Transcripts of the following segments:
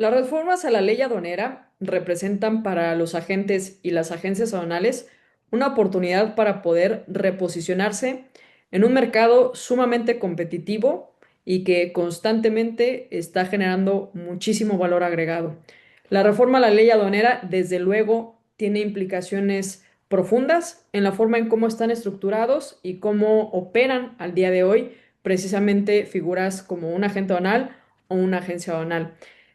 Las reformas a la ley aduanera representan para los agentes y las agencias aduanales una oportunidad para poder reposicionarse en un mercado sumamente competitivo y que constantemente está generando muchísimo valor agregado. La reforma a la ley aduanera, desde luego, tiene implicaciones profundas en la forma en cómo están estructurados y cómo operan al día de hoy precisamente figuras como un agente aduanal o una agencia aduanal.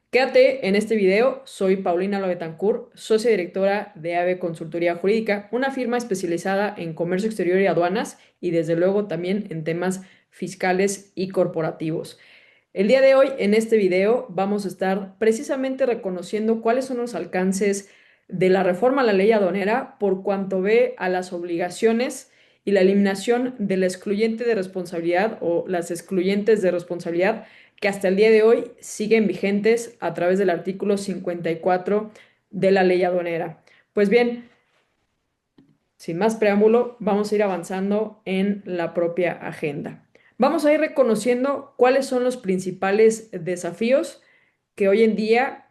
Quédate en este video, soy Paulina Lobetancourt, socia directora de AVE Consultoría Jurídica, una firma especializada en comercio exterior y aduanas y desde luego también en temas fiscales y corporativos. El día de hoy, en este video, vamos a estar precisamente reconociendo cuáles son los alcances de la reforma a la ley aduanera por cuanto ve a las obligaciones y la eliminación del excluyente de responsabilidad o las excluyentes de responsabilidad que hasta el día de hoy siguen vigentes a través del artículo 54 de la ley aduanera. Pues bien, sin más preámbulo, vamos a ir avanzando en la propia agenda. Vamos a ir reconociendo cuáles son los principales desafíos que hoy en día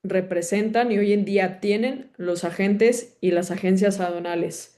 representan y hoy en día tienen los agentes y las agencias aduanales.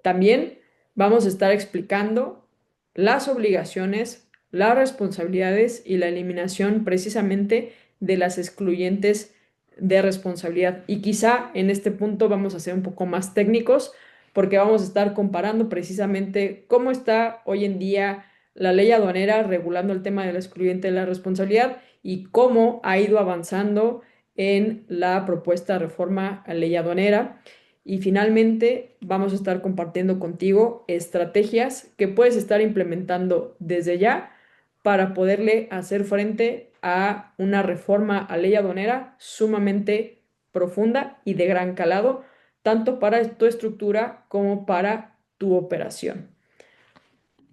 También vamos a estar explicando las obligaciones, las responsabilidades y la eliminación precisamente de las excluyentes de responsabilidad. Y quizá en este punto vamos a ser un poco más técnicos porque vamos a estar comparando precisamente cómo está hoy en día la ley aduanera regulando el tema de la excluyente de la responsabilidad y cómo ha ido avanzando en la propuesta de reforma a ley aduanera. Y finalmente vamos a estar compartiendo contigo estrategias que puedes estar implementando desde ya para poderle hacer frente a una reforma a ley aduanera sumamente profunda y de gran calado, tanto para tu estructura como para tu operación.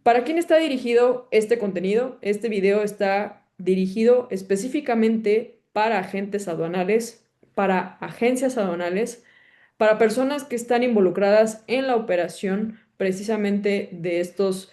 ¿Para quién está dirigido este contenido? Este video está dirigido específicamente para agentes aduanales, para agencias aduanales, para personas que están involucradas en la operación precisamente de estos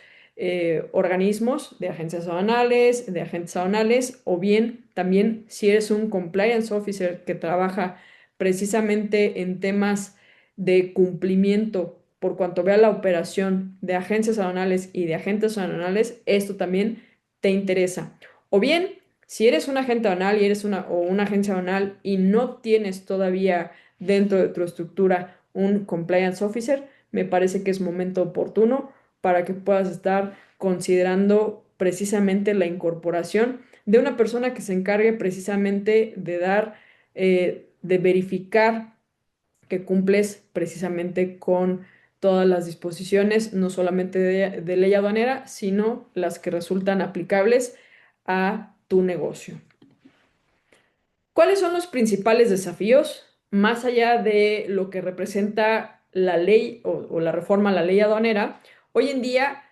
organismos, de agencias aduanales, de agentes aduanales, o bien también si eres un compliance officer que trabaja precisamente en temas de cumplimiento por cuanto vea la operación de agencias aduanales y de agentes aduanales, esto también te interesa. O bien, si eres un agente aduanal y eres una agencia aduanal y no tienes todavía dentro de tu estructura un compliance officer, me parece que es momento oportuno para que puedas estar considerando precisamente la incorporación de una persona que se encargue precisamente de dar, de verificar que cumples precisamente con todas las disposiciones, no solamente de ley aduanera, sino las que resultan aplicables a tu negocio. ¿Cuáles son los principales desafíos más allá de lo que representa la ley o la reforma a la ley aduanera? Hoy en día,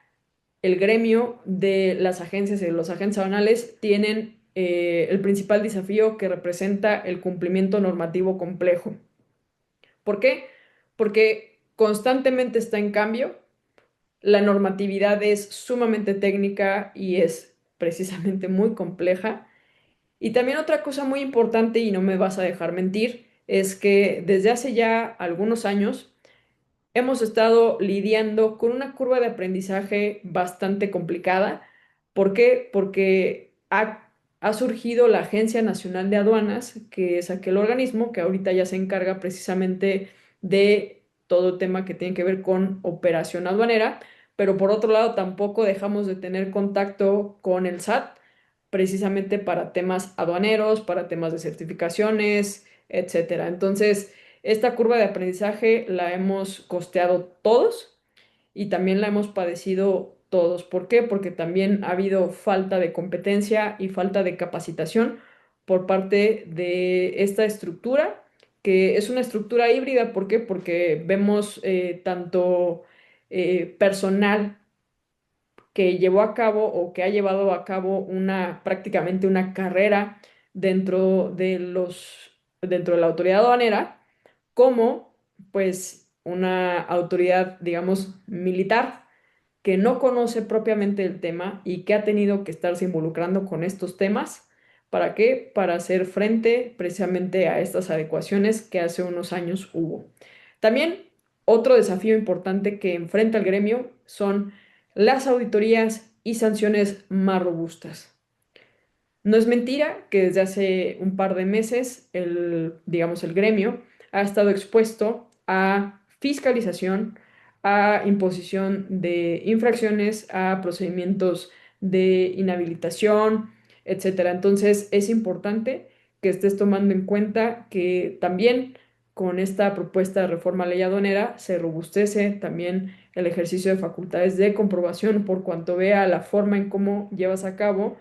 el gremio de las agencias y de los agentes aduanales tienen el principal desafío que representa el cumplimiento normativo complejo. ¿Por qué? Porque constantemente está en cambio, la normatividad es sumamente técnica y es precisamente muy compleja. Y también otra cosa muy importante, y no me vas a dejar mentir, es que desde hace ya algunos años hemos estado lidiando con una curva de aprendizaje bastante complicada. ¿Por qué? Porque ha surgido la Agencia Nacional de Aduanas, que es aquel organismo que ahorita ya se encarga precisamente de todo el tema que tiene que ver con operación aduanera, pero por otro lado tampoco dejamos de tener contacto con el SAT, precisamente para temas aduaneros, para temas de certificaciones, etcétera. Entonces, esta curva de aprendizaje la hemos costeado todos y también la hemos padecido todos. ¿Por qué? Porque también ha habido falta de competencia y falta de capacitación por parte de esta estructura, que es una estructura híbrida. ¿Por qué? Porque vemos tanto personal que llevó a cabo o que ha llevado a cabo prácticamente una carrera dentro de la autoridad aduanera, como pues una autoridad, digamos, militar que no conoce propiamente el tema y que ha tenido que estarse involucrando con estos temas ¿Para qué? Para hacer frente precisamente a estas adecuaciones que hace unos años hubo. También otro desafío importante que enfrenta el gremio son las auditorías y sanciones más robustas. No es mentira que desde hace un par de meses digamos, el gremio ha estado expuesto a fiscalización, a imposición de infracciones, a procedimientos de inhabilitación, etcétera. Entonces, es importante que estés tomando en cuenta que también con esta propuesta de reforma a la ley aduanera se robustece también el ejercicio de facultades de comprobación por cuanto vea la forma en cómo llevas a cabo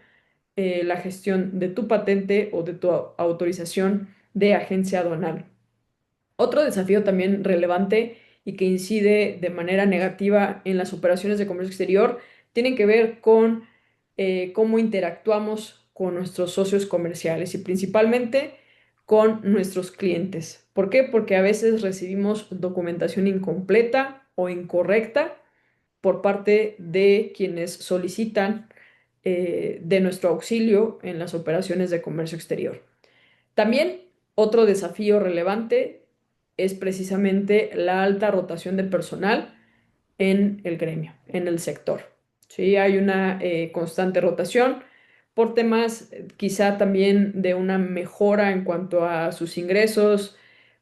la gestión de tu patente o de tu autorización de agencia aduanal. Otro desafío también relevante y que incide de manera negativa en las operaciones de comercio exterior tiene que ver con cómo interactuamos con nuestros socios comerciales y principalmente con nuestros clientes. ¿Por qué? Porque a veces recibimos documentación incompleta o incorrecta por parte de quienes solicitan de nuestro auxilio en las operaciones de comercio exterior. También otro desafío relevante es precisamente la alta rotación de personal en el gremio, en el sector. Sí, hay una constante rotación por temas quizá también de una mejora en cuanto a sus ingresos,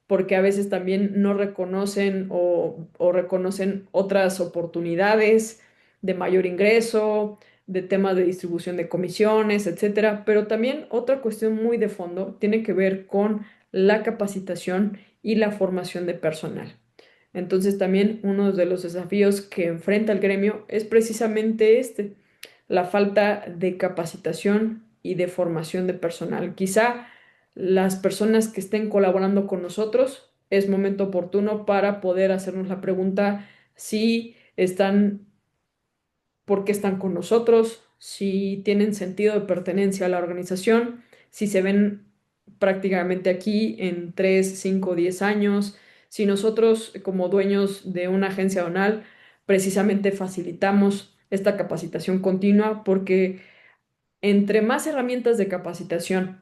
porque a veces también no reconocen o reconocen otras oportunidades de mayor ingreso, de temas de distribución de comisiones, etcétera. Pero también otra cuestión muy de fondo tiene que ver con la capacitación y la formación de personal. Entonces también uno de los desafíos que enfrenta el gremio es precisamente la falta de capacitación y de formación de personal. Quizá las personas que estén colaborando con nosotros es momento oportuno para poder hacernos la pregunta si están, por qué están con nosotros, si tienen sentido de pertenencia a la organización, si se ven prácticamente aquí en 3, 5, 10 años, si nosotros como dueños de una agencia aduanal precisamente facilitamos esta capacitación continua porque entre más herramientas de capacitación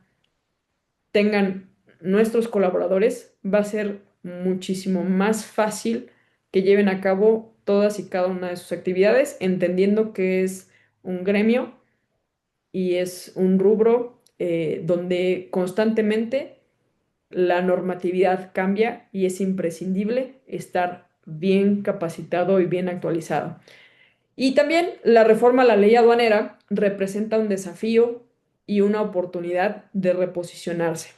tengan nuestros colaboradores, va a ser muchísimo más fácil que lleven a cabo todas y cada una de sus actividades, entendiendo que es un gremio y es un rubro donde constantemente la normatividad cambia y es imprescindible estar bien capacitado y bien actualizado. Y también la reforma a la ley aduanera representa un desafío y una oportunidad de reposicionarse.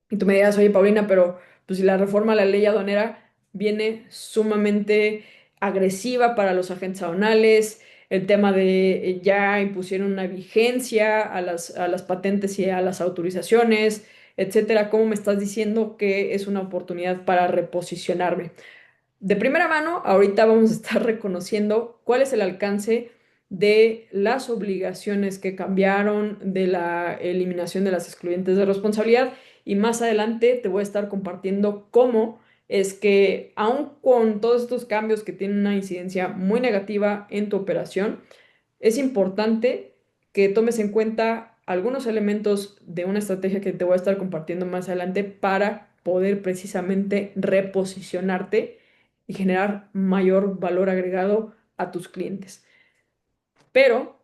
Y tú me dirás, oye, Paulina, pero pues si la reforma a la ley aduanera viene sumamente agresiva para los agentes aduanales, el tema de ya impusieron una vigencia a las patentes y a las autorizaciones, etcétera, ¿cómo me estás diciendo que es una oportunidad para reposicionarme? De primera mano, ahorita vamos a estar reconociendo cuál es el alcance de las obligaciones que cambiaron, de la eliminación de las excluyentes de responsabilidad y más adelante te voy a estar compartiendo cómo es que aun con todos estos cambios que tienen una incidencia muy negativa en tu operación, es importante que tomes en cuenta algunos elementos de una estrategia que te voy a estar compartiendo más adelante para poder precisamente reposicionarte y generar mayor valor agregado a tus clientes. Pero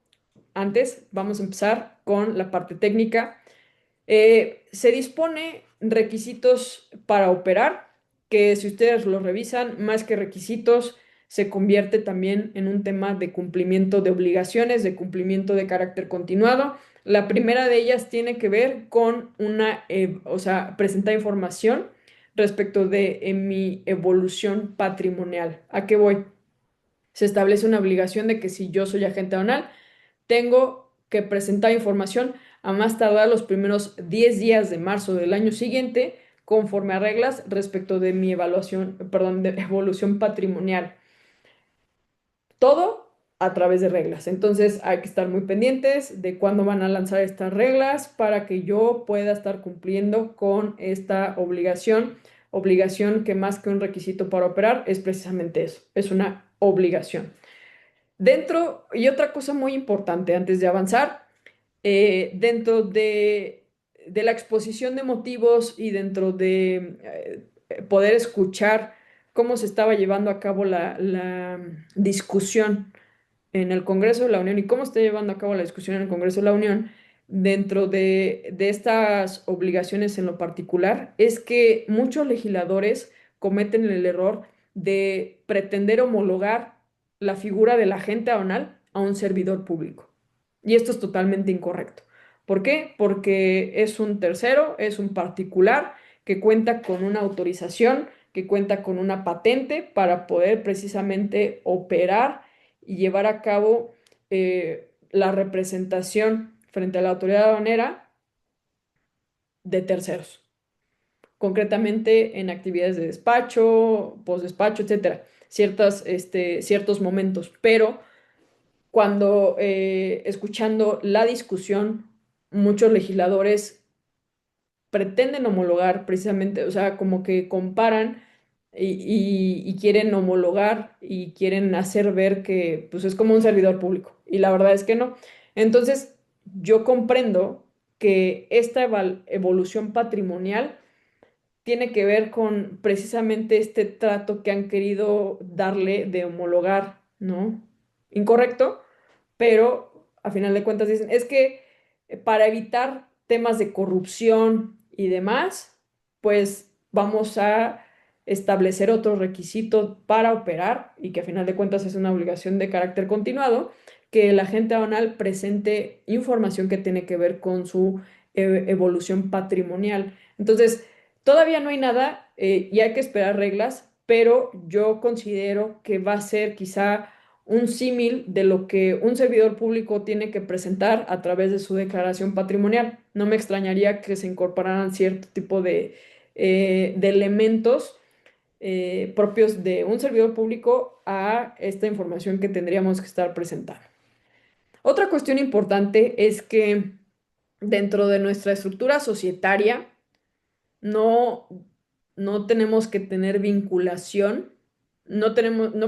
antes vamos a empezar con la parte técnica. Se dispone requisitos para operar, que si ustedes lo revisan, más que requisitos, se convierte también en un tema de cumplimiento de obligaciones, de cumplimiento de carácter continuado. La primera de ellas tiene que ver con o sea, presentar información respecto de mi evolución patrimonial. ¿A qué voy? Se establece una obligación de que si yo soy agente aduanal, tengo que presentar información a más tardar los primeros 10 días de marzo del año siguiente, conforme a reglas respecto de mi evaluación, perdón, de evolución patrimonial. Todo a través de reglas. Entonces hay que estar muy pendientes de cuándo van a lanzar estas reglas para que yo pueda estar cumpliendo con esta obligación que más que un requisito para operar es precisamente eso, es una obligación. Y otra cosa muy importante antes de avanzar, dentro de la exposición de motivos y dentro de poder escuchar cómo se estaba llevando a cabo la discusión en el Congreso de la Unión y cómo está llevando a cabo la discusión en el Congreso de la Unión, dentro de estas obligaciones en lo particular, es que muchos legisladores cometen el error de pretender homologar la figura del agente aduanal a un servidor público. Y esto es totalmente incorrecto. ¿Por qué? Porque es un tercero, es un particular que cuenta con una autorización, que cuenta con una patente para poder precisamente operar y llevar a cabo la representación frente a la autoridad aduanera de terceros, concretamente en actividades de despacho, postdespacho, etcétera, ciertos momentos. Pero cuando escuchando la discusión, muchos legisladores pretenden homologar precisamente, o sea, como que comparan y quieren homologar y quieren hacer ver que pues es como un servidor público. Y la verdad es que no. Entonces, yo comprendo que esta evolución patrimonial tiene que ver con precisamente este trato que han querido darle de homologar, ¿no? Incorrecto, pero a final de cuentas dicen, es que para evitar temas de corrupción y demás, pues vamos a establecer otros requisitos para operar y que a final de cuentas es una obligación de carácter continuado, que el agente aduanal presente información que tiene que ver con su evolución patrimonial. Entonces, todavía no hay nada y hay que esperar reglas, pero yo considero que va a ser quizá un símil de lo que un servidor público tiene que presentar a través de su declaración patrimonial. No me extrañaría que se incorporaran cierto tipo de elementos propios de un servidor público a esta información que tendríamos que estar presentando. Otra cuestión importante es que dentro de nuestra estructura societaria, no, no tenemos que tener vinculación, no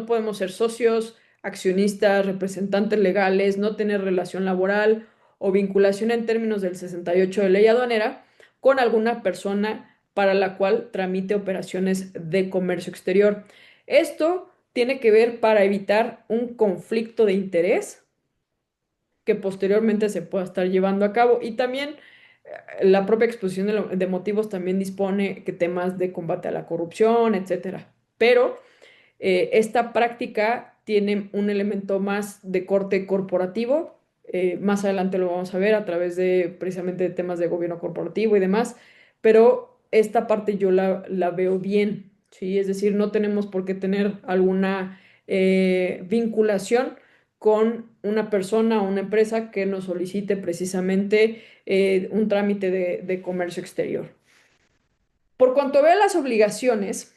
podemos ser socios, accionistas, representantes legales, no tener relación laboral o vinculación en términos del 68 de ley aduanera con alguna persona para la cual tramite operaciones de comercio exterior. Esto tiene que ver para evitar un conflicto de interés que posteriormente se pueda estar llevando a cabo. Y también la propia exposición de motivos también dispone que temas de combate a la corrupción, etcétera. Pero esta práctica tiene un elemento más de corte corporativo. Más adelante lo vamos a ver a través de precisamente de temas de gobierno corporativo y demás. Pero esta parte yo la veo bien, ¿sí? Es decir, no tenemos por qué tener alguna vinculación con una persona o una empresa que nos solicite precisamente un trámite de comercio exterior. Por cuanto vea las obligaciones,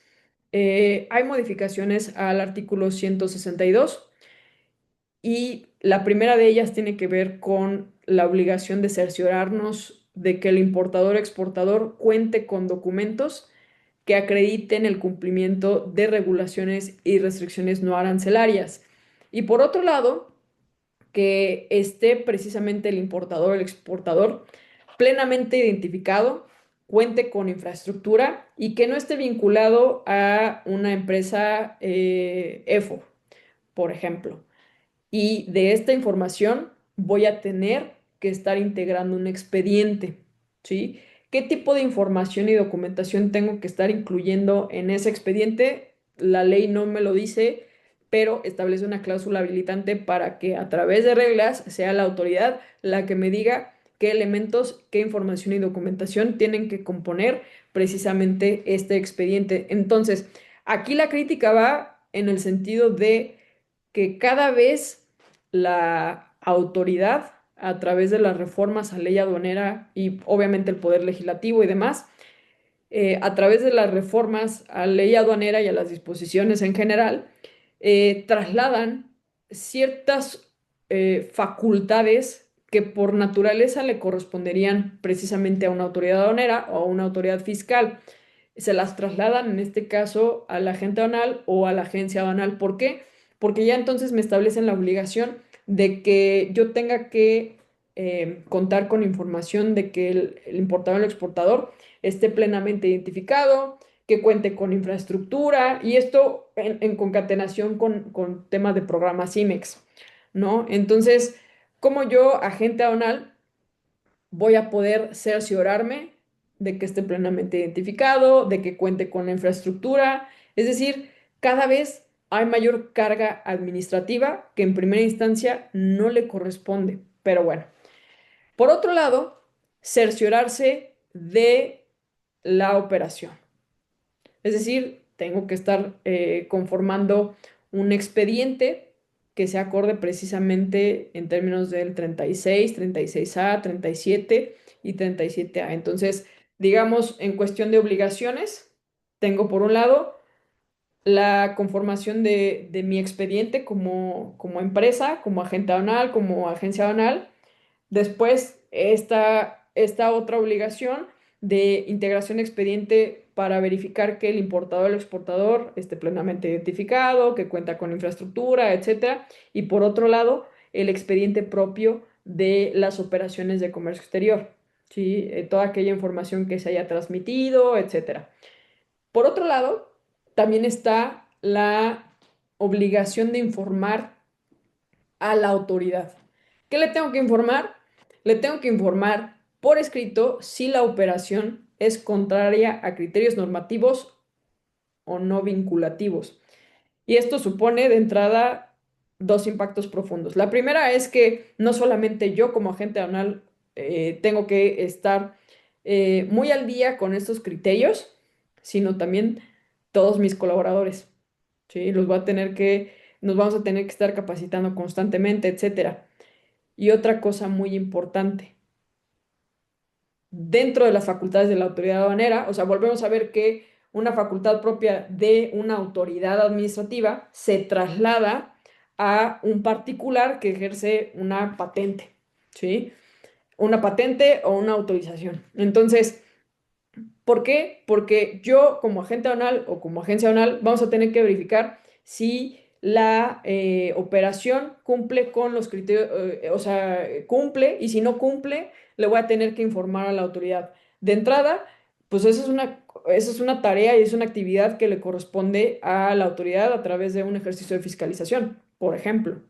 hay modificaciones al artículo 162 y la primera de ellas tiene que ver con la obligación de cerciorarnos de que el importador o exportador cuente con documentos que acrediten el cumplimiento de regulaciones y restricciones no arancelarias. Y por otro lado, que esté precisamente el importador o el exportador plenamente identificado, cuente con infraestructura y que no esté vinculado a una empresa EFO, por ejemplo. Y de esta información voy a tener que estar integrando un expediente, ¿sí? ¿Qué tipo de información y documentación tengo que estar incluyendo en ese expediente? La ley no me lo dice, pero establece una cláusula habilitante para que a través de reglas sea la autoridad la que me diga qué elementos, qué información y documentación tienen que componer precisamente este expediente. Entonces, aquí la crítica va en el sentido de que cada vez la autoridad, a través de las reformas a ley aduanera y obviamente el poder legislativo y demás, a través de las reformas a ley aduanera y a las disposiciones en general, trasladan ciertas facultades que por naturaleza le corresponderían precisamente a una autoridad aduanera o a una autoridad fiscal. Se las trasladan en este caso al agente aduanal o a la agencia aduanal. ¿Por qué? Porque ya entonces me establecen la obligación de que yo tenga que contar con información de que el importador o el exportador esté plenamente identificado, que cuente con infraestructura y esto en concatenación con temas de programas IMEX, ¿no? Entonces, como yo, agente aduanal, voy a poder cerciorarme de que esté plenamente identificado, de que cuente con la infraestructura. Es decir, cada vez hay mayor carga administrativa que en primera instancia no le corresponde. Pero bueno, por otro lado, cerciorarse de la operación. Es decir, tengo que estar conformando un expediente que se acorde precisamente en términos del 36, 36A, 37 y 37A. Entonces, digamos, en cuestión de obligaciones, tengo por un lado la conformación de mi expediente como empresa, como agente aduanal, como agencia aduanal. Después, esta otra obligación de integración de expediente para verificar que el importador o el exportador esté plenamente identificado, que cuenta con infraestructura, etcétera. Y por otro lado, el expediente propio de las operaciones de comercio exterior, ¿sí? Toda aquella información que se haya transmitido, etcétera. Por otro lado, también está la obligación de informar a la autoridad. ¿Qué le tengo que informar? Le tengo que informar por escrito si la operación es contraria a criterios normativos o no vinculativos. Y esto supone de entrada dos impactos profundos. La primera es que no solamente yo como agente aduanal tengo que estar muy al día con estos criterios, sino también todos mis colaboradores. ¿Sí? Nos vamos a tener que estar capacitando constantemente, etcétera. Y otra cosa muy importante, dentro de las facultades de la autoridad aduanera, o sea, volvemos a ver que una facultad propia de una autoridad administrativa se traslada a un particular que ejerce una patente, ¿sí? Una patente o una autorización. Entonces, ¿por qué? Porque yo como agente aduanal o como agencia aduanal vamos a tener que verificar si la operación cumple con los criterios, o sea, cumple y si no cumple, le voy a tener que informar a la autoridad. De entrada, pues esa es una tarea y es una actividad que le corresponde a la autoridad a través de un ejercicio de fiscalización, por ejemplo.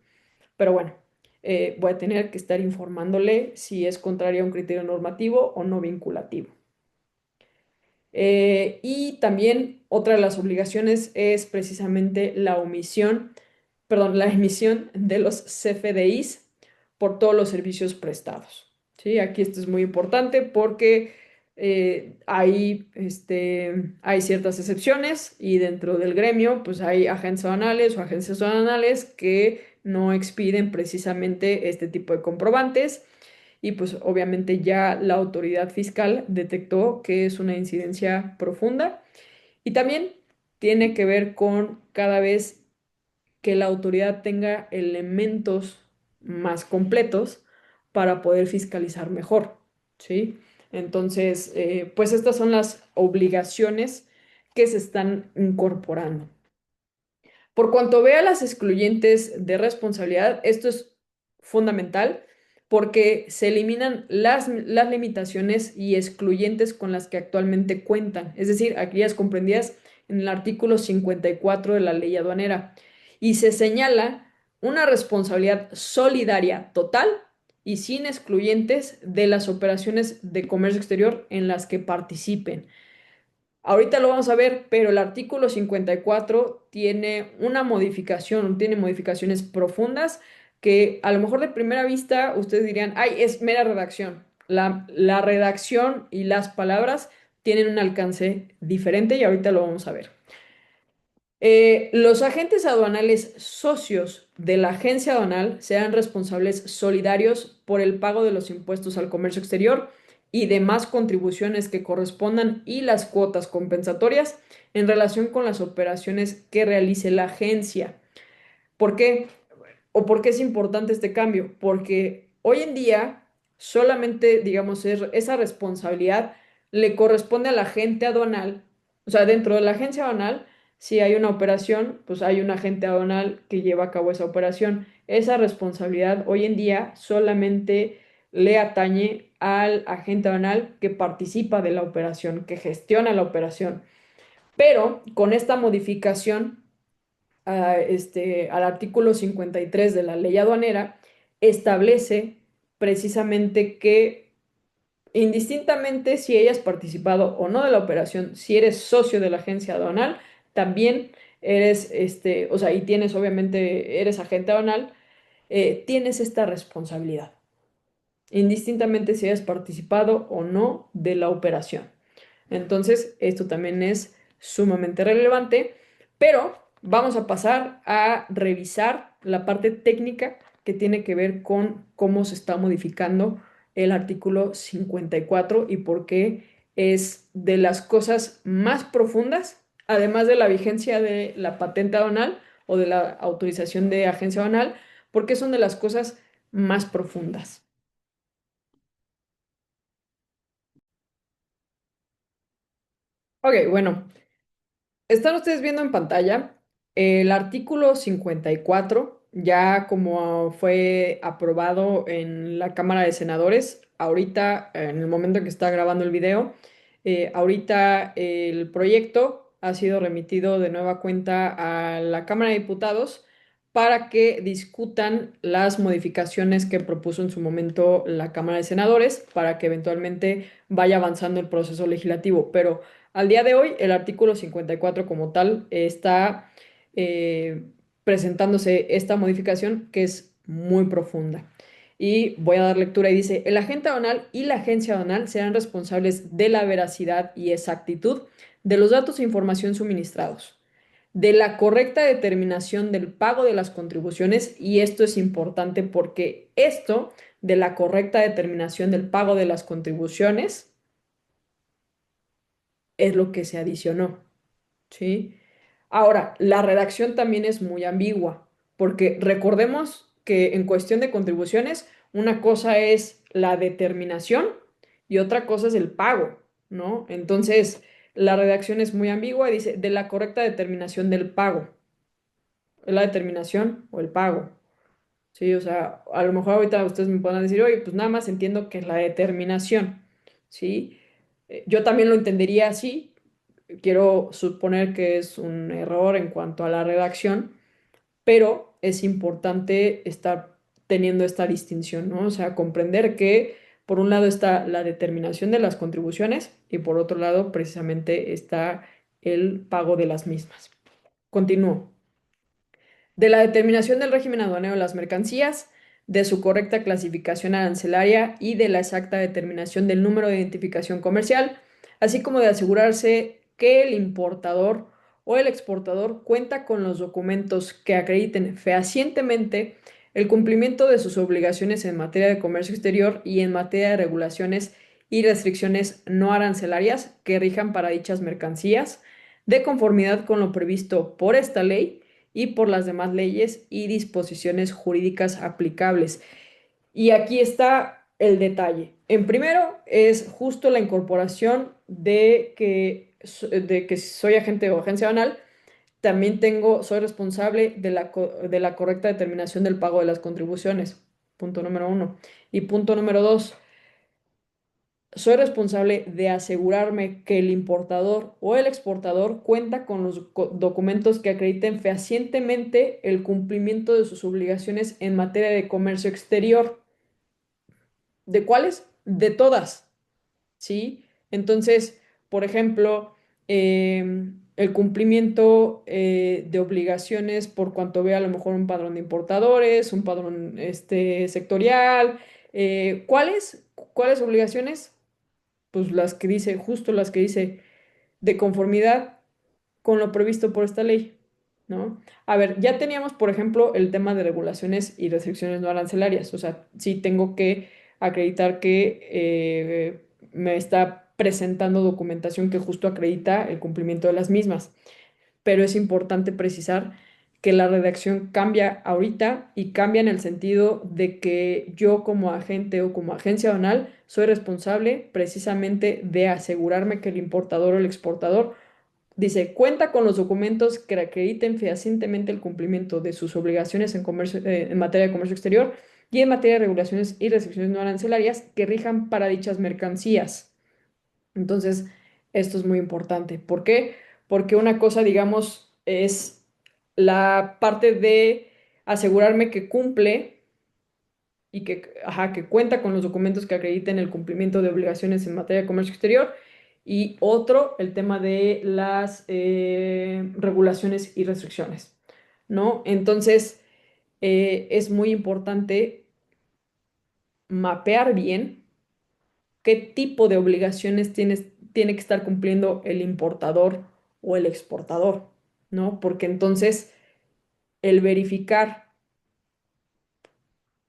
Pero bueno, voy a tener que estar informándole si es contrario a un criterio normativo o no vinculativo. Y también otra de las obligaciones es precisamente la emisión de los CFDIs por todos los servicios prestados. ¿Sí? Aquí esto es muy importante porque hay ciertas excepciones y dentro del gremio pues hay agentes aduanales o agencias aduanales que no expiden precisamente este tipo de comprobantes y pues obviamente ya la autoridad fiscal detectó que es una incidencia profunda y también tiene que ver con cada vez que la autoridad tenga elementos más completos para poder fiscalizar mejor, ¿sí? Entonces, pues estas son las obligaciones que se están incorporando. Por cuanto vea las excluyentes de responsabilidad, esto es fundamental porque se eliminan las limitaciones y excluyentes con las que actualmente cuentan, es decir, aquellas comprendidas en el artículo 54 de la ley aduanera, y se señala una responsabilidad solidaria total y sin excluyentes de las operaciones de comercio exterior en las que participen. Ahorita lo vamos a ver, pero el artículo 54 tiene una modificación, tiene modificaciones profundas que a lo mejor de primera vista ustedes dirían, ay, es mera redacción. La redacción y las palabras tienen un alcance diferente y ahorita lo vamos a ver. Los agentes aduanales socios de la agencia aduanal serán responsables solidarios por el pago de los impuestos al comercio exterior y demás contribuciones que correspondan y las cuotas compensatorias en relación con las operaciones que realice la agencia. ¿Por qué? ¿O por qué es importante este cambio? Porque hoy en día solamente, digamos, esa responsabilidad le corresponde al agente aduanal. O sea, dentro de la agencia aduanal, si hay una operación, pues hay un agente aduanal que lleva a cabo esa operación. Esa responsabilidad hoy en día solamente le atañe al agente aduanal que participa de la operación, que gestiona la operación. Pero con esta modificación al artículo 53 de la ley aduanera, establece precisamente que indistintamente si hayas participado o no de la operación, si eres socio de la agencia aduanal, también eres, o sea, y tienes obviamente, eres agente aduanal, tienes esta responsabilidad, indistintamente si hayas participado o no de la operación. Entonces, esto también es sumamente relevante, pero vamos a pasar a revisar la parte técnica que tiene que ver con cómo se está modificando el artículo 54 y por qué es de las cosas más profundas, además de la vigencia de la patente aduanal o de la autorización de agencia aduanal, porque son de las cosas más profundas. Ok, bueno, están ustedes viendo en pantalla el artículo 54, ya como fue aprobado en la Cámara de Senadores, ahorita, en el momento en que está grabando el video, ahorita el proyecto ha sido remitido de nueva cuenta a la Cámara de Diputados para que discutan las modificaciones que propuso en su momento la Cámara de Senadores para que eventualmente vaya avanzando el proceso legislativo. Pero al día de hoy, el artículo 54 como tal está eh, presentándose esta modificación que es muy profunda. Y voy a dar lectura y dice, el agente aduanal y la agencia aduanal serán responsables de la veracidad y exactitud de los datos e información suministrados, de la correcta determinación del pago de las contribuciones, y esto es importante porque esto de la correcta determinación del pago de las contribuciones es lo que se adicionó. ¿Sí? Ahora, la redacción también es muy ambigua, porque recordemos que en cuestión de contribuciones, una cosa es la determinación y otra cosa es el pago, ¿no? Entonces, la redacción es muy ambigua y dice de la correcta determinación del pago. ¿Es la determinación o el pago? Sí, o sea, a lo mejor ahorita ustedes me puedan decir, oye, pues nada más entiendo que es la determinación, ¿sí? Yo también lo entendería así. Quiero suponer que es un error en cuanto a la redacción, pero es importante estar teniendo esta distinción, ¿no? O sea, comprender que por un lado está la determinación de las contribuciones y por otro lado precisamente está el pago de las mismas. Continúo. De la determinación del régimen aduanero de las mercancías, de su correcta clasificación arancelaria y de la exacta determinación del número de identificación comercial, así como de asegurarse que el importador o el exportador cuenta con los documentos que acrediten fehacientemente el cumplimiento de sus obligaciones en materia de comercio exterior y en materia de regulaciones y restricciones no arancelarias que rijan para dichas mercancías, de conformidad con lo previsto por esta ley y por las demás leyes y disposiciones jurídicas aplicables. Y aquí está el detalle. En primero es justo la incorporación de que si soy agente o agencia banal, también soy responsable de la correcta determinación del pago de las contribuciones. Punto número uno. Y punto número dos, soy responsable de asegurarme que el importador o el exportador cuenta con los documentos que acrediten fehacientemente el cumplimiento de sus obligaciones en materia de comercio exterior. ¿De cuáles? De todas, ¿sí? Entonces, por ejemplo, el cumplimiento de obligaciones por cuanto vea a lo mejor un padrón de importadores, un padrón sectorial. ¿Cuáles obligaciones? Pues las que dice, justo las que dice, de conformidad con lo previsto por esta ley, ¿no? A ver, ya teníamos, por ejemplo, el tema de regulaciones y restricciones no arancelarias, o sea, sí tengo que acreditar que me está presentando documentación que justo acredita el cumplimiento de las mismas, pero es importante precisar que la redacción cambia ahorita y cambia en el sentido de que yo como agente o como agencia aduanal soy responsable precisamente de asegurarme que el importador o el exportador dice, cuenta con los documentos que acrediten fehacientemente el cumplimiento de sus obligaciones en comercio, en materia de comercio exterior y en materia de regulaciones y restricciones no arancelarias que rijan para dichas mercancías. Entonces, esto es muy importante. ¿Por qué? Porque una cosa, digamos, es la parte de asegurarme que cumple y que, ajá, que cuenta con los documentos que acrediten el cumplimiento de obligaciones en materia de comercio exterior. Y otro, el tema de las regulaciones y restricciones, ¿no? Entonces, es muy importante mapear bien qué tipo de obligaciones tiene que estar cumpliendo el importador o el exportador, ¿no? Porque entonces el verificar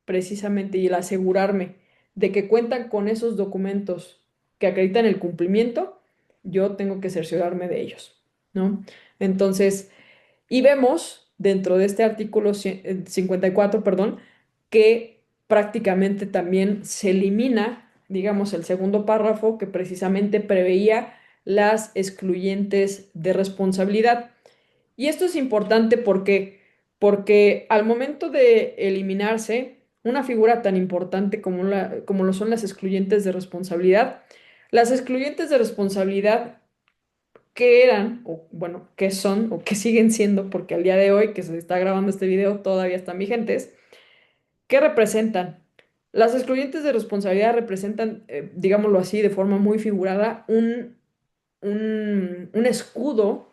precisamente y el asegurarme de que cuentan con esos documentos que acreditan el cumplimiento, yo tengo que cerciorarme de ellos, ¿no? Entonces, y vemos dentro de este artículo 54, perdón, que prácticamente también se elimina, digamos, el segundo párrafo que precisamente preveía las excluyentes de responsabilidad. Y esto es importante porque al momento de eliminarse una figura tan importante como lo son las excluyentes de responsabilidad, las excluyentes de responsabilidad que eran, o bueno, que son, o que siguen siendo, porque al día de hoy que se está grabando este video todavía están vigentes, ¿qué representan? Las excluyentes de responsabilidad representan, digámoslo así, de forma muy figurada, un escudo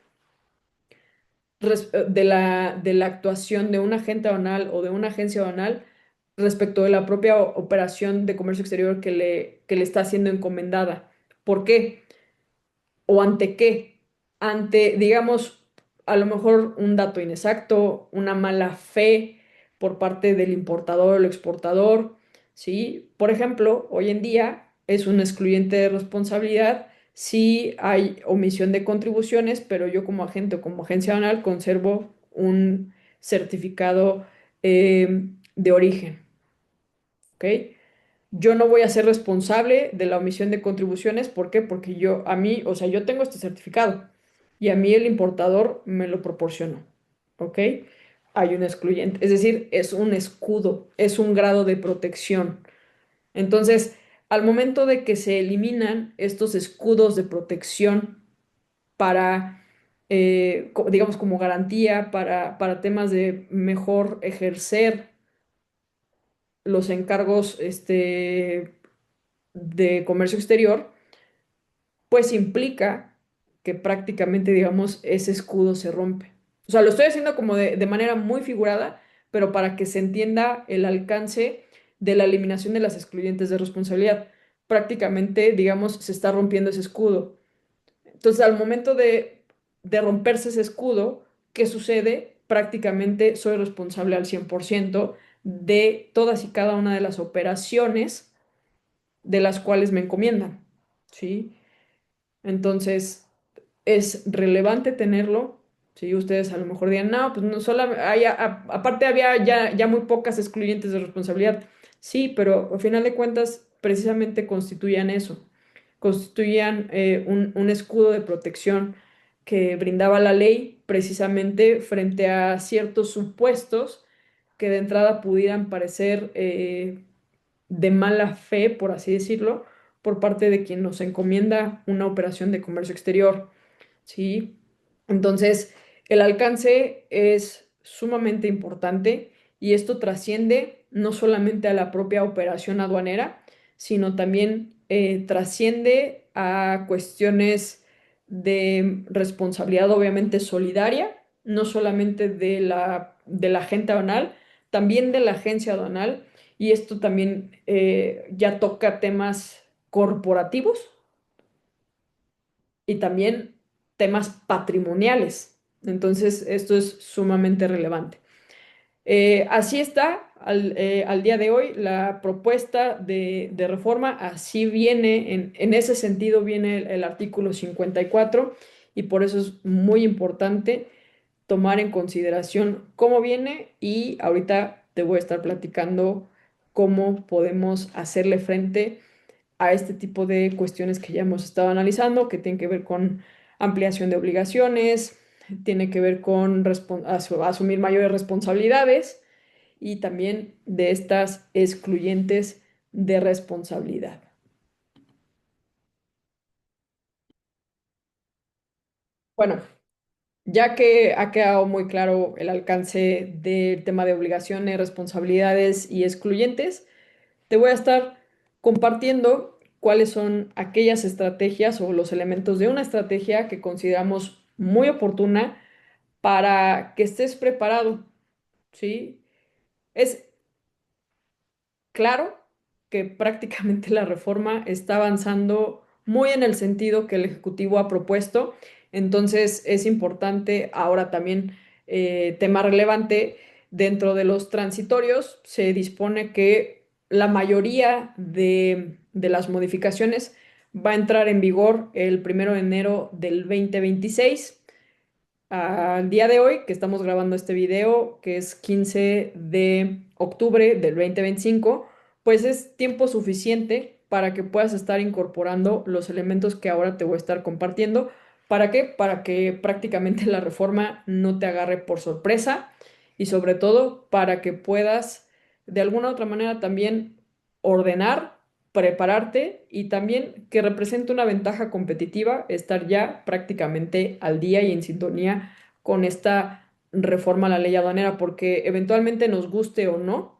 de la actuación de un agente aduanal o de una agencia aduanal respecto de la propia operación de comercio exterior que le está siendo encomendada. ¿Por qué? ¿O ante qué? Ante, digamos, a lo mejor un dato inexacto, una mala fe por parte del importador o el exportador, ¿sí? Por ejemplo, hoy en día es un excluyente de responsabilidad si hay omisión de contribuciones, pero yo como agente o como agencia aduanal conservo un certificado de origen, ¿ok? Yo no voy a ser responsable de la omisión de contribuciones. ¿Por qué? Porque a mí, o sea, yo tengo este certificado y a mí el importador me lo proporcionó. ¿Ok? Hay un excluyente. Es decir, es un escudo, es un grado de protección. Entonces, al momento de que se eliminan estos escudos de protección para, digamos, como garantía para temas de mejor ejercer los encargos, de comercio exterior, pues implica que prácticamente, digamos, ese escudo se rompe. O sea, lo estoy haciendo como de manera muy figurada, pero para que se entienda el alcance de la eliminación de las excluyentes de responsabilidad. Prácticamente, digamos, se está rompiendo ese escudo. Entonces, al momento de romperse ese escudo, ¿qué sucede? Prácticamente soy responsable al 100% de todas y cada una de las operaciones de las cuales me encomiendan, ¿sí? Entonces, es relevante tenerlo. Si ustedes a lo mejor digan, no, pues no solo aparte había ya muy pocas excluyentes de responsabilidad. Sí, pero al final de cuentas, precisamente constituían eso, constituían un escudo de protección que brindaba la ley precisamente frente a ciertos supuestos que de entrada pudieran parecer de mala fe, por así decirlo, por parte de quien nos encomienda una operación de comercio exterior, ¿sí? Entonces, el alcance es sumamente importante y esto trasciende no solamente a la propia operación aduanera, sino también trasciende a cuestiones de responsabilidad obviamente solidaria, no solamente de la agente aduanal, también de la agencia aduanal, y esto también ya toca temas corporativos y también temas patrimoniales. Entonces, esto es sumamente relevante. Así está al día de hoy la propuesta de reforma, así viene, en ese sentido viene el artículo 54 y por eso es muy importante tomar en consideración cómo viene y ahorita te voy a estar platicando cómo podemos hacerle frente a este tipo de cuestiones que ya hemos estado analizando, que tienen que ver con ampliación de obligaciones, tiene que ver con asumir mayores responsabilidades y también de estas excluyentes de responsabilidad. Bueno, ya que ha quedado muy claro el alcance del tema de obligaciones, responsabilidades y excluyentes, te voy a estar compartiendo cuáles son aquellas estrategias o los elementos de una estrategia que consideramos muy oportuna para que estés preparado, ¿sí? Es claro que prácticamente la reforma está avanzando muy en el sentido que el Ejecutivo ha propuesto, entonces es importante ahora también, tema relevante, dentro de los transitorios se dispone que la mayoría de las modificaciones va a entrar en vigor el 1 de enero del 2026. Al día de hoy, que estamos grabando este video, que es 15 de octubre del 2025, pues es tiempo suficiente para que puedas estar incorporando los elementos que ahora te voy a estar compartiendo. ¿Para qué? Para que prácticamente la reforma no te agarre por sorpresa y sobre todo para que puedas de alguna u otra manera también ordenar, prepararte y también que represente una ventaja competitiva estar ya prácticamente al día y en sintonía con esta reforma a la ley aduanera, porque eventualmente nos guste o no,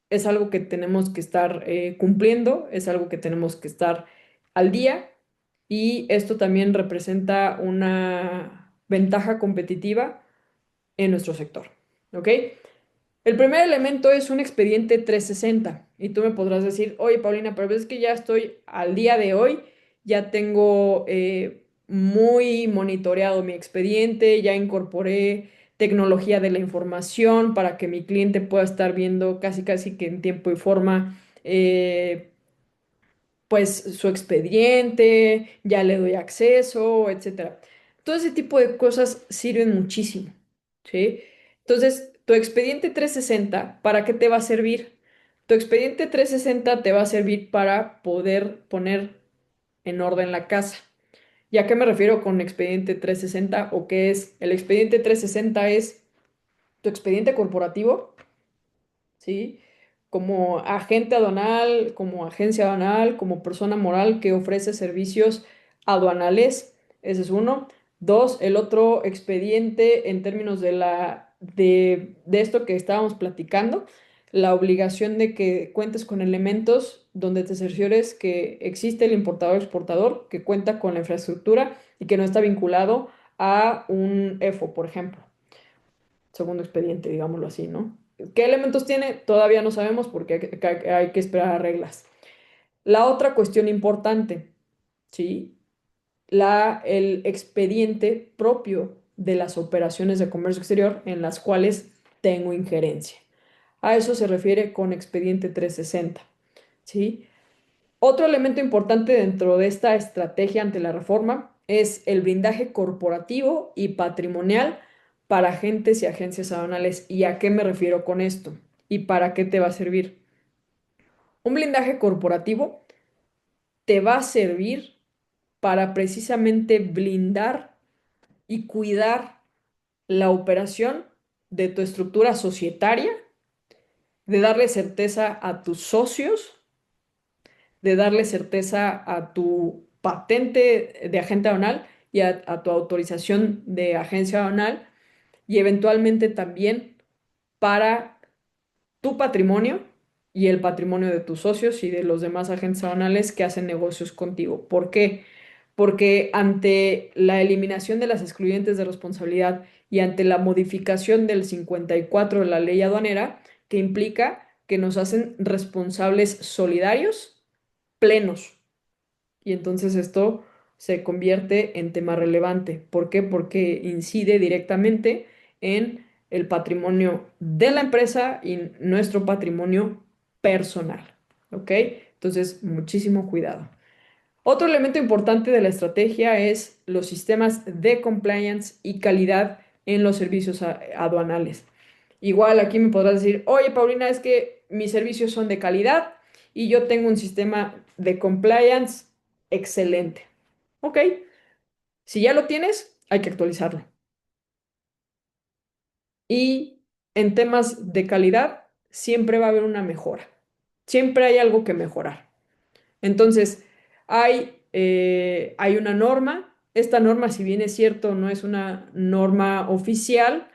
es algo que tenemos que estar cumpliendo, es algo que tenemos que estar al día y esto también representa una ventaja competitiva en nuestro sector. ¿Ok? El primer elemento es un expediente 360 y tú me podrás decir, oye Paulina, pero es que ya estoy al día de hoy, ya tengo muy monitoreado mi expediente, ya incorporé tecnología de la información para que mi cliente pueda estar viendo casi casi que en tiempo y forma pues su expediente, ya le doy acceso, etcétera. Todo ese tipo de cosas sirven muchísimo, ¿sí? Entonces, tu expediente 360, ¿para qué te va a servir? Tu expediente 360 te va a servir para poder poner en orden la casa. ¿Y a qué me refiero con expediente 360 o qué es? El expediente 360 es tu expediente corporativo, ¿sí? Como agente aduanal, como agencia aduanal, como persona moral que ofrece servicios aduanales. Ese es uno. Dos, el otro expediente en términos de esto que estábamos platicando, la obligación de que cuentes con elementos donde te cerciores que existe el importador-exportador, que cuenta con la infraestructura y que no está vinculado a un EFO, por ejemplo, segundo expediente, digámoslo así, ¿no? ¿Qué elementos tiene? Todavía no sabemos porque hay que esperar a reglas. La otra cuestión importante, ¿sí? El expediente propio de las operaciones de comercio exterior en las cuales tengo injerencia. A eso se refiere con expediente 360, ¿sí? Otro elemento importante dentro de esta estrategia ante la reforma es el blindaje corporativo y patrimonial para agentes y agencias aduanales. ¿Y a qué me refiero con esto? ¿Y para qué te va a servir? Un blindaje corporativo te va a servir para precisamente blindar y cuidar la operación de tu estructura societaria, de darle certeza a tus socios, de darle certeza a tu patente de agente aduanal y a tu autorización de agencia aduanal y eventualmente también para tu patrimonio y el patrimonio de tus socios y de los demás agentes aduanales que hacen negocios contigo. ¿Por qué? Porque ante la eliminación de las excluyentes de responsabilidad y ante la modificación del 54 de la ley aduanera, que implica que nos hacen responsables solidarios plenos. Y entonces esto se convierte en tema relevante. ¿Por qué? Porque incide directamente en el patrimonio de la empresa y nuestro patrimonio personal. ¿Ok? Entonces, muchísimo cuidado. Otro elemento importante de la estrategia es los sistemas de compliance y calidad en los servicios aduanales. Igual aquí me podrás decir, oye Paulina, es que mis servicios son de calidad y yo tengo un sistema de compliance excelente. Ok, si ya lo tienes, hay que actualizarlo. Y en temas de calidad siempre va a haber una mejora. Siempre hay algo que mejorar. Entonces, hay una norma. Esta norma, si bien es cierto, no es una norma oficial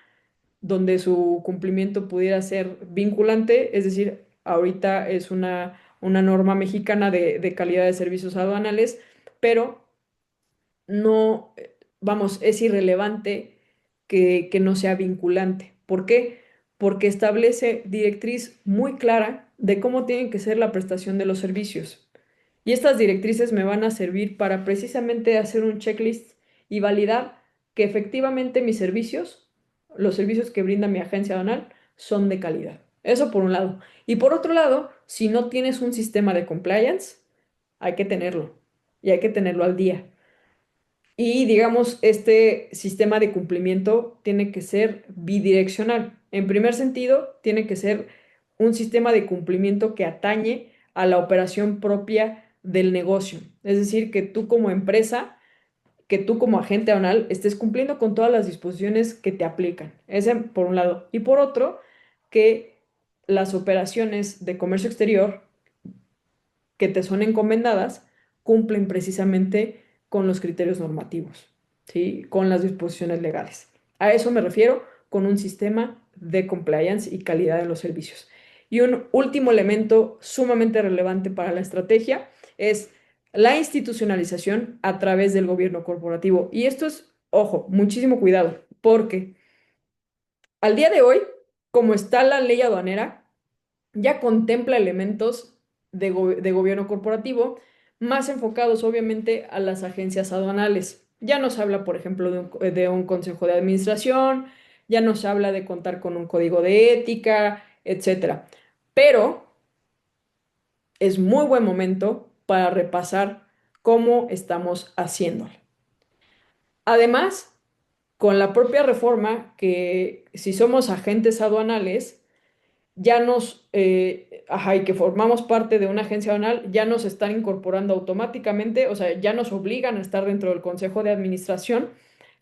donde su cumplimiento pudiera ser vinculante, es decir, ahorita es una norma mexicana de calidad de servicios aduanales, pero no, vamos, es irrelevante que no sea vinculante. ¿Por qué? Porque establece directriz muy clara de cómo tienen que ser la prestación de los servicios. Y estas directrices me van a servir para precisamente hacer un checklist y validar que efectivamente mis servicios, los servicios que brinda mi agencia aduanal, son de calidad. Eso por un lado. Y por otro lado, si no tienes un sistema de compliance, hay que tenerlo. Y hay que tenerlo al día. Y digamos, este sistema de cumplimiento tiene que ser bidireccional. En primer sentido, tiene que ser un sistema de cumplimiento que atañe a la operación propia del negocio. Es decir, que tú como empresa, que tú como agente aduanal estés cumpliendo con todas las disposiciones que te aplican. Ese por un lado. Y por otro, que las operaciones de comercio exterior que te son encomendadas cumplen precisamente con los criterios normativos, ¿sí? Con las disposiciones legales. A eso me refiero con un sistema de compliance y calidad de los servicios. Y un último elemento sumamente relevante para la estrategia es la institucionalización a través del gobierno corporativo. Y esto es, ojo, muchísimo cuidado, porque al día de hoy, como está la ley aduanera, ya contempla elementos de gobierno corporativo más enfocados obviamente a las agencias aduanales. Ya nos habla, por ejemplo, de un consejo de administración, ya nos habla de contar con un código de ética, etcétera. Pero es muy buen momento para repasar cómo estamos haciéndolo. Además, con la propia reforma, que si somos agentes aduanales, ajá, y que formamos parte de una agencia aduanal, ya nos están incorporando automáticamente, o sea, ya nos obligan a estar dentro del consejo de administración.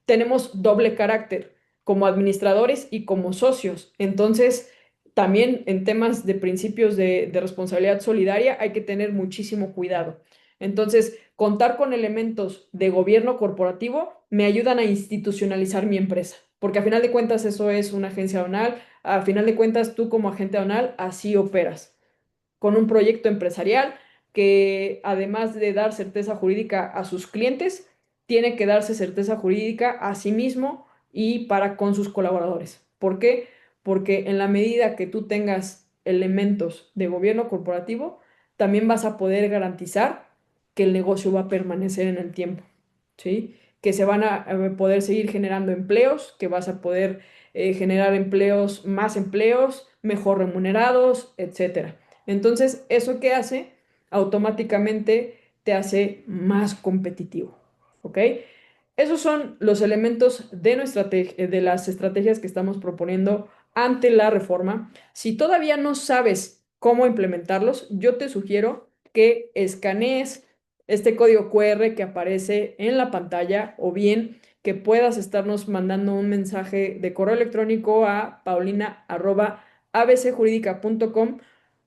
Tenemos doble carácter como administradores y como socios. Entonces, también en temas de principios de responsabilidad solidaria hay que tener muchísimo cuidado. Entonces, contar con elementos de gobierno corporativo me ayudan a institucionalizar mi empresa, porque a final de cuentas eso es una agencia aduanal, a final de cuentas tú como agente aduanal así operas con un proyecto empresarial que además de dar certeza jurídica a sus clientes, tiene que darse certeza jurídica a sí mismo y para con sus colaboradores. ¿Por qué? Porque en la medida que tú tengas elementos de gobierno corporativo, también vas a poder garantizar que el negocio va a permanecer en el tiempo, ¿sí? Que se van a poder seguir generando empleos, que vas a poder generar empleos, más empleos, mejor remunerados, etcétera. Entonces, ¿eso qué hace? Automáticamente te hace más competitivo, ¿ok? Esos son los elementos de las estrategias que estamos proponiendo ante la reforma. Si todavía no sabes cómo implementarlos, yo te sugiero que escanees este código QR que aparece en la pantalla o bien que puedas estarnos mandando un mensaje de correo electrónico a paulina@abcjuridica.com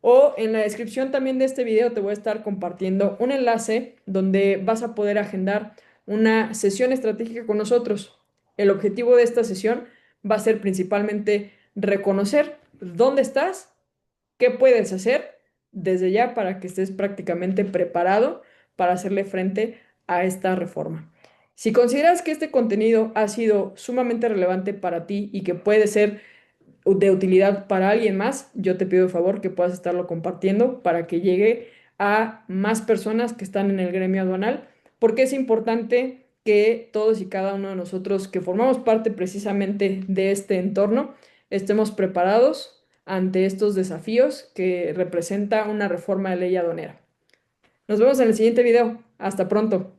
o en la descripción también de este video te voy a estar compartiendo un enlace donde vas a poder agendar una sesión estratégica con nosotros. El objetivo de esta sesión va a ser principalmente reconocer dónde estás, qué puedes hacer desde ya para que estés prácticamente preparado para hacerle frente a esta reforma. Si consideras que este contenido ha sido sumamente relevante para ti y que puede ser de utilidad para alguien más, yo te pido de favor que puedas estarlo compartiendo para que llegue a más personas que están en el gremio aduanal, porque es importante que todos y cada uno de nosotros que formamos parte precisamente de este entorno estemos preparados ante estos desafíos que representa una reforma de ley aduanera. Nos vemos en el siguiente video. Hasta pronto.